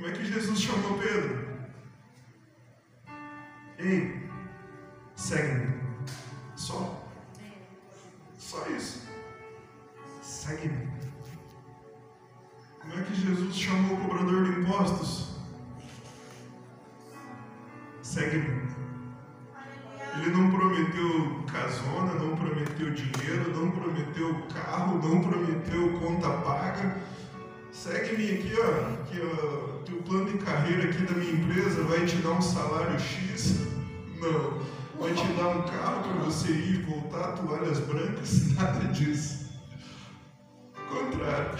Como é que Jesus chamou Pedro? Ei, segue-me. Só isso. Segue-me. Como é que Jesus chamou o cobrador de impostos? Segue-me. Ele não prometeu casona, não prometeu dinheiro, não prometeu carro, não prometeu conta paga. Segue-me aqui, ó. Que o plano de carreira aqui da minha empresa vai te dar um salário X. Não. Vai te dar um carro para você ir e voltar, toalhas brancas, nada disso. Ao contrário.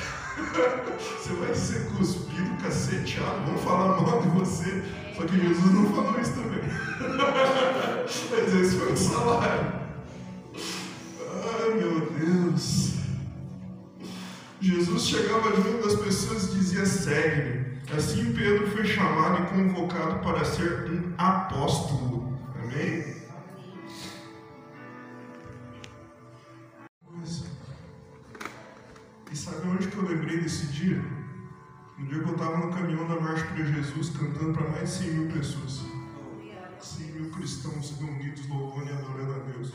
Você vai ser cuspido, caceteado, vão falar mal de você. Só que Jesus não falou isso também. Mas esse foi o salário. Ai, meu Deus. Jesus chegava junto das pessoas e dizia: segue-me. Assim Pedro foi chamado e convocado para ser um apóstolo. Amém? E sabe onde que eu lembrei desse dia? No dia que eu estava no caminhão da Marcha para Jesus, cantando para mais de 100 mil pessoas. 100 mil cristãos reunidos, louvando e adorando a Deus.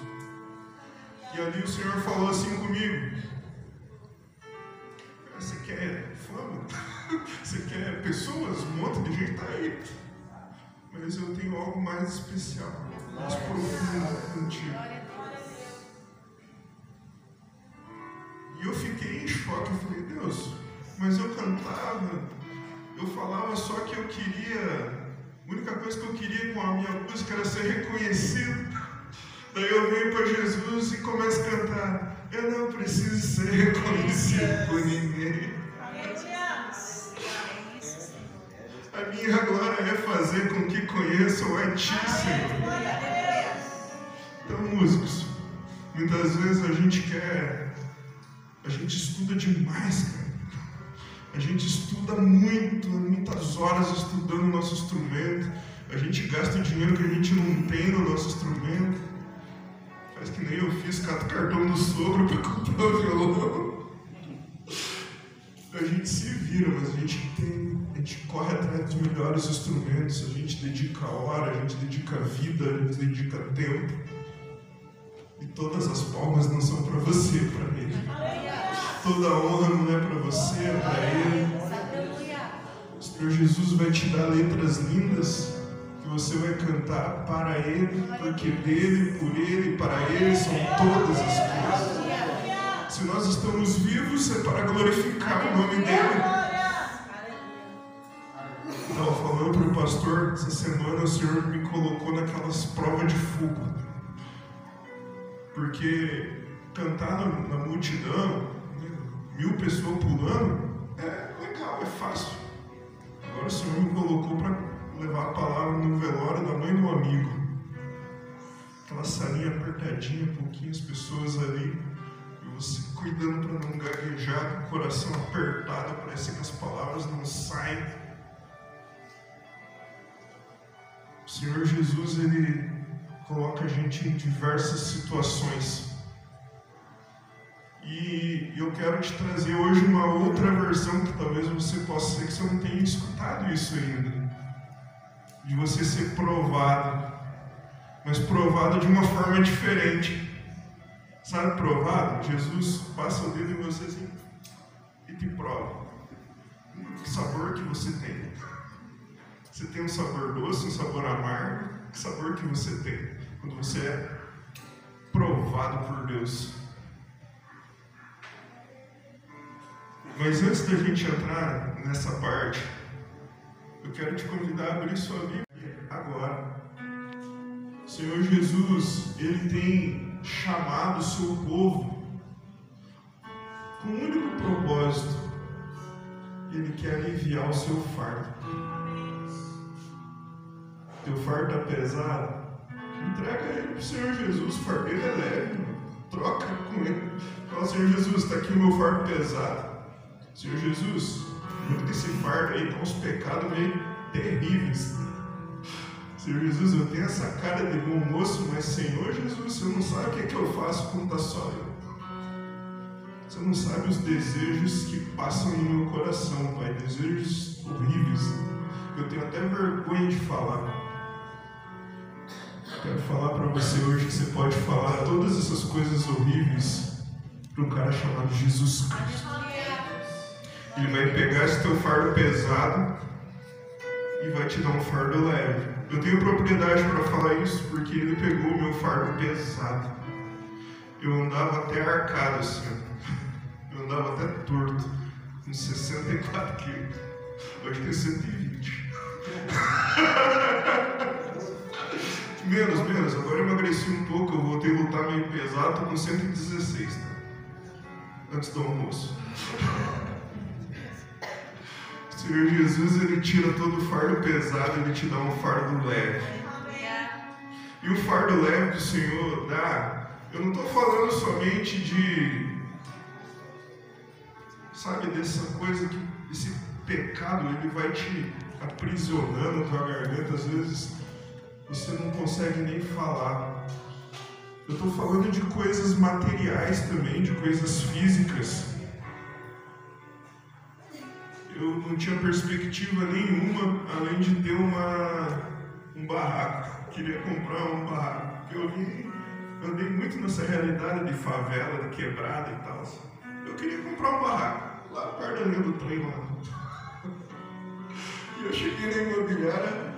E ali o Senhor falou assim comigo: você quer fama? Você quer pessoas? Um monte de gente está aí. Mas eu tenho algo mais especial, mais profundo contigo. E eu fiquei em choque. Eu falei: Deus, mas eu cantava, eu falava só que eu queria, a única coisa que eu queria com a minha música era ser reconhecido. Daí eu venho para Jesus e começo a cantar: eu não preciso ser reconhecido por ninguém. A minha glória é fazer com que conheçam a Ti, Senhor. Então, músicos, muitas vezes a gente estuda demais, cara. A gente estuda muitas horas estudando o nosso instrumento. A gente gasta o dinheiro que a gente não tem no nosso instrumento. Faz que nem eu fiz, cato cartão do sogro para comprar o violão. A gente se vira, mas a gente corre atrás dos melhores instrumentos. A gente dedica hora, a gente dedica vida, a gente dedica tempo. E todas as palmas não são para você, para Ele. Toda a honra não é para você, é para Ele. O Senhor Jesus vai te dar letras lindas que você vai cantar para Ele, porque dele, por Ele e para Ele são todas as coisas. Se nós estamos vivos, é para glorificar o nome dEle. Estava falando para o pastor, essa semana o Senhor me colocou naquelas provas de fogo. Porque cantar na multidão, 1000 pessoas pulando, é legal, é fácil. Agora o Senhor me colocou para levar a palavra no velório da mãe do amigo. Aquela salinha apertadinha, pouquinhas pessoas ali, e você cuidando para não gaguejar, com o coração apertado, parece que as palavras não saem. O Senhor Jesus, Ele coloca a gente em diversas situações. E eu quero te trazer hoje uma outra versão que talvez você possa ser que você não tenha escutado isso ainda. De você ser provado, mas provado de uma forma diferente. Sabe, provado? Jesus passa o dedo em você assim e te prova. Que sabor que você tem? Você tem um sabor doce, um sabor amargo? Que sabor que você tem quando você é provado por Deus? Mas antes da gente entrar nessa parte, eu quero te convidar a abrir sua Bíblia agora. O Senhor Jesus, Ele tem chamado o seu povo com um único propósito. Ele quer aliviar o seu fardo. Teu fardo está pesado? Entrega ele para o Senhor Jesus. O fardo dele é leve. Troca com ele. Fala: Senhor Jesus, está aqui o meu fardo pesado. Senhor Jesus, junto com esse fardo aí estão uns pecados meio terríveis. Senhor Jesus, eu tenho essa cara de bom moço, mas Senhor Jesus, você não sabe o que é que eu faço quando está só eu. Você não sabe os desejos que passam no meu coração, Pai, desejos horríveis. eu tenho até vergonha de falar. Quero falar para você hoje que você pode falar todas essas coisas horríveis para um cara chamado Jesus Cristo. Ele vai pegar esse teu fardo pesado e vai te dar um fardo leve. Eu tenho propriedade para falar isso porque ele pegou o meu fardo pesado. Eu andava até arcado assim, eu andava até torto, com 64 quilos. Hoje tem 120. Menos. Agora eu emagreci um pouco, eu voltei a lutar meio pesado, tô com 116, tá? Antes do almoço. O Senhor Jesus, ele tira todo o fardo pesado, ele te dá um fardo leve. E o fardo leve que o Senhor dá, eu não estou falando somente de, sabe, dessa coisa, esse pecado, ele vai te aprisionando na tua garganta, às vezes você não consegue nem falar. Eu estou falando de coisas materiais também, de coisas físicas. Eu não tinha perspectiva nenhuma, além de ter um barraco. Queria comprar um barraco. Eu andei muito nessa realidade de favela, de quebrada e tal. Eu queria comprar um barraco, lá perto da linha do trem lá. E eu cheguei na imobiliária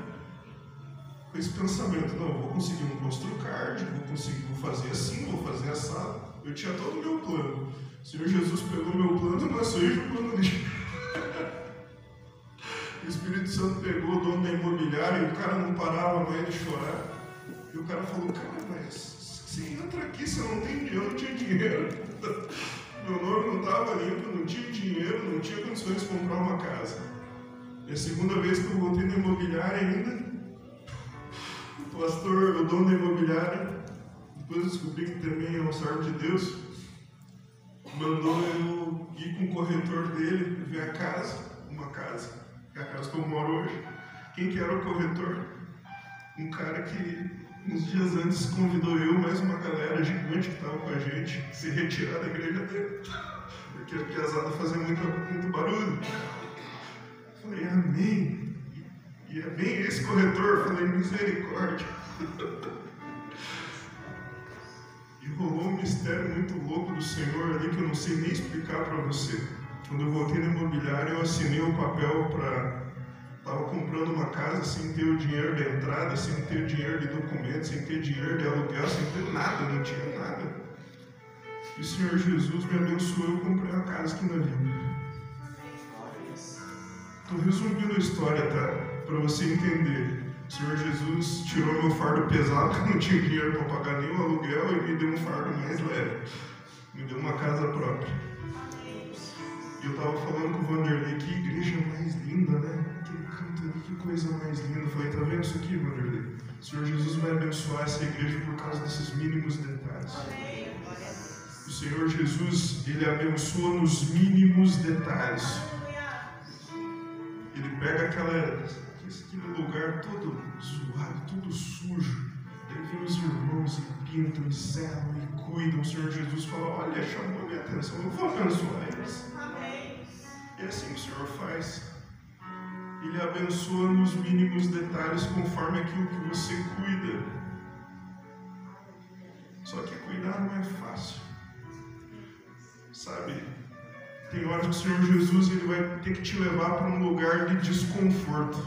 com esse pensamento: não, vou conseguir um construcard, vou fazer assim, vou fazer assado. Eu tinha todo o meu plano. O Senhor Jesus pegou meu plano e amassou e jogou no lixo. O Espírito Santo pegou o dono da imobiliária e o cara não parava mais de chorar. E o cara falou: cara, mas você entra aqui, você não tem dinheiro. Eu não tinha dinheiro. Meu nome não estava limpo, não tinha dinheiro, não tinha condições de comprar uma casa. E a segunda vez que eu voltei na imobiliária ainda, o pastor, o dono da imobiliária, depois eu descobri que também é um servo de Deus, mandou eu ir com o corretor dele ver a casa, uma casa, que é a casa que eu moro hoje. Quem que era o corretor? Um cara que uns dias antes convidou eu e mais uma galera gigante que estava com a gente a se retirar da igreja dele, porque a piazada fazia muito barulho. Falei: amém. E é bem esse corretor. Falei: misericórdia. E rolou um mistério muito louco do Senhor ali que eu não sei nem explicar para você. Quando eu voltei na imobiliária, eu assinei o papel para... Estava comprando uma casa sem ter o dinheiro da entrada, sem ter dinheiro de documentos, sem ter dinheiro de aluguel, sem ter nada, não tinha nada. E o Senhor Jesus me abençoou, eu comprei uma casa aqui na Vila. Estou resumindo a história, tá? Para você entender. O Senhor Jesus tirou meu fardo pesado, que eu não tinha dinheiro para pagar nenhum aluguel, e me deu um fardo mais leve. Me deu uma casa própria. E eu estava falando com o Vanderlei: que igreja mais linda, né? Que coisa mais linda. Eu falei: tá vendo isso aqui, Vanderlei? O Senhor Jesus vai abençoar essa igreja por causa desses mínimos detalhes. O Senhor Jesus, ele abençoa nos mínimos detalhes. Ele pega aquele lugar todo zoado, todo sujo. Daí vem os irmãos e pintam, e serram e cuidam. O Senhor Jesus fala: olha, chamou minha atenção, eu vou abençoar eles. E é assim que o Senhor faz. Ele abençoa nos mínimos detalhes conforme aquilo que você cuida. Só que cuidar não é fácil. Sabe? Tem horas que o Senhor Jesus, ele vai ter que te levar para um lugar de desconforto.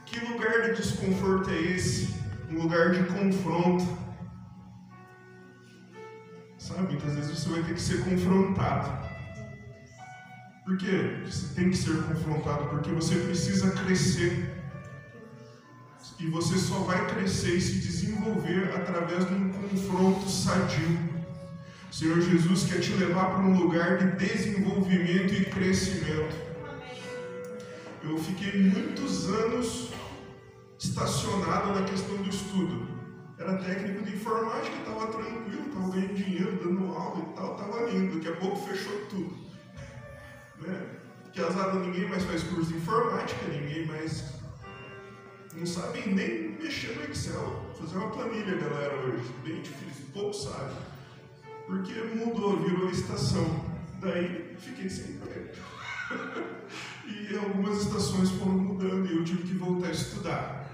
Que lugar de desconforto é esse? Um lugar de confronto. Sabe? Muitas vezes você vai ter que ser confrontado. Por quê? Você tem que ser confrontado, porque você precisa crescer. E você só vai crescer e se desenvolver através de um confronto sadio. O Senhor Jesus quer te levar para um lugar de desenvolvimento e crescimento. Eu fiquei muitos anos estacionado na questão do estudo. Era técnico de informática, estava tranquilo, estava ganhando dinheiro, dando aula e tal, estava lindo. Daqui a pouco fechou tudo. Que azar, ninguém mais faz curso de informática, ninguém mais não sabe nem mexer no Excel, fazer uma planilha, galera, hoje, bem difícil, pouco sabe, porque mudou, virou estação, daí fiquei sem emprego. E algumas estações foram mudando e eu tive estudar.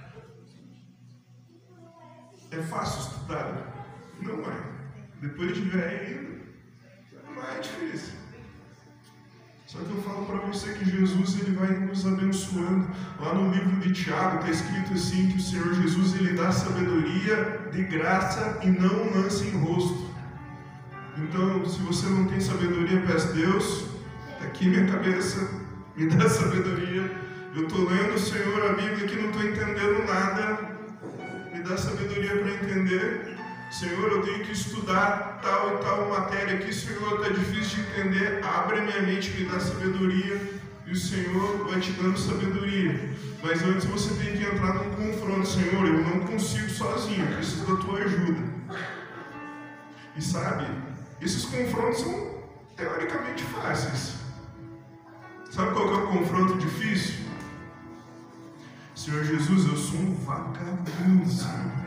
É fácil estudar? Não é. Depois de velho, não é difícil. Só que eu falo para você que Jesus ele vai nos abençoando. Lá no livro de Tiago está escrito assim, que o Senhor Jesus ele dá sabedoria de graça e não lança em rosto. Então, se você não tem sabedoria, peça a Deus, está aqui minha cabeça, me dá sabedoria. Eu estou lendo, Senhor, a Bíblia aqui, não estou entendendo nada. Me dá sabedoria para entender. Senhor, eu tenho que estudar tal e tal matéria aqui. Senhor, está difícil de entender. Abre a minha mente, me dá sabedoria. E o Senhor vai te dando sabedoria. Mas antes você tem que entrar num confronto. Senhor, eu não consigo sozinho, eu preciso da tua ajuda. E sabe, esses confrontos são teoricamente fáceis. Sabe qual que é o confronto difícil? Senhor Jesus, eu sou um vagabundo, Senhor.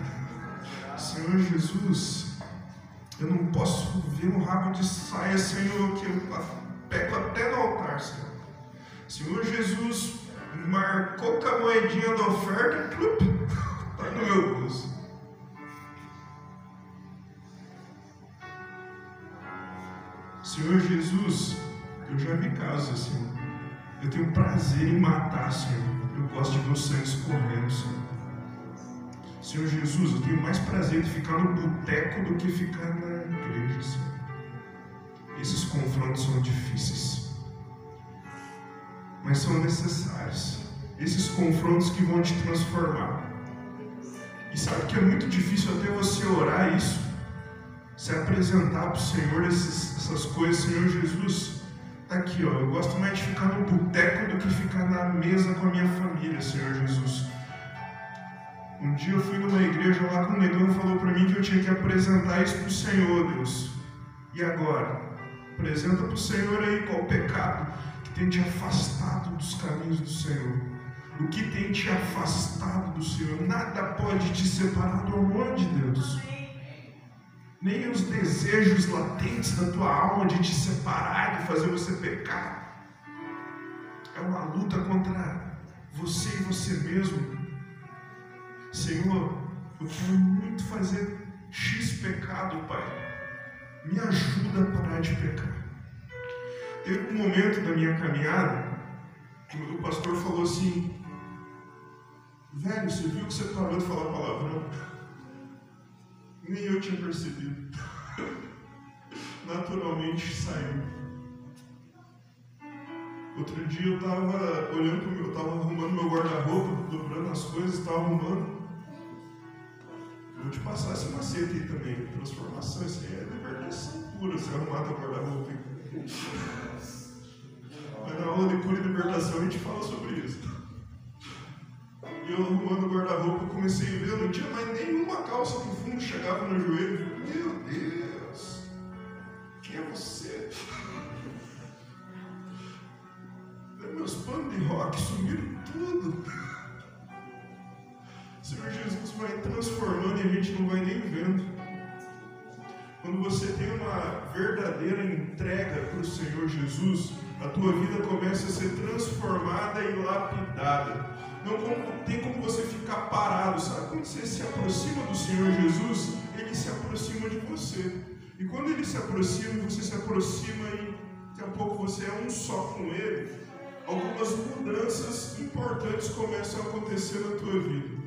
Senhor Jesus, eu não posso ver um rabo de saia, Senhor, que eu pego até no altar, Senhor. Senhor Jesus, marcou com a moedinha da oferta, está no meu bolso. Senhor Jesus, eu já vi casos assim. Eu tenho prazer em matar, Senhor. Eu gosto de ver o sangue escorrendo, Senhor. Senhor Jesus, eu tenho mais prazer de ficar no boteco do que ficar na igreja, Senhor. Esses confrontos são difíceis, mas são necessários. Esses confrontos que vão te transformar. E sabe que é muito difícil até você orar isso, se apresentar para o Senhor essas coisas. Senhor Jesus, está aqui, ó, eu gosto mais de ficar no boteco do que ficar na mesa com a minha família, Senhor Jesus. Um dia eu fui numa igreja lá com um negão e falou para mim que eu tinha que apresentar isso para o Senhor, Deus. E agora? Apresenta para o Senhor aí qual o pecado que tem te afastado dos caminhos do Senhor. O que tem te afastado do Senhor. Nada pode te separar do amor de Deus. Nem os desejos latentes da tua alma de te separar, de fazer você pecar. É uma luta contra você e você mesmo. Senhor, eu quero muito fazer X pecado, Pai. Me ajuda a parar de pecar. Teve um momento da minha caminhada que o pastor falou assim: velho, você viu que você parou de falar palavrão? Nem eu tinha percebido. Naturalmente saiu. Outro dia eu estava olhando para o meu, eu estava arrumando meu guarda-roupa, dobrando as coisas, estava arrumando. Eu vou te passar esse macete aí também, transformação, isso aí é libertação pura, você arrumar teu guarda-roupa. Mas na aula de cura e libertação a gente fala sobre isso. E eu arrumando o guarda-roupa, comecei a ver, não tinha mais nenhuma calça pro fundo, chegava no joelho. Meu Deus, quem é você? Meus panos de rock sumiram tudo. Senhor Jesus vai transformando e a gente não vai nem vendo. Quando você tem uma verdadeira entrega para o Senhor Jesus, a tua vida começa a ser transformada e lapidada. Não tem como você ficar parado, sabe? Quando você se aproxima do Senhor Jesus, Ele se aproxima de você. E quando Ele se aproxima, você se aproxima e daqui a pouco você é um só com Ele. Algumas mudanças importantes começam a acontecer na tua vida.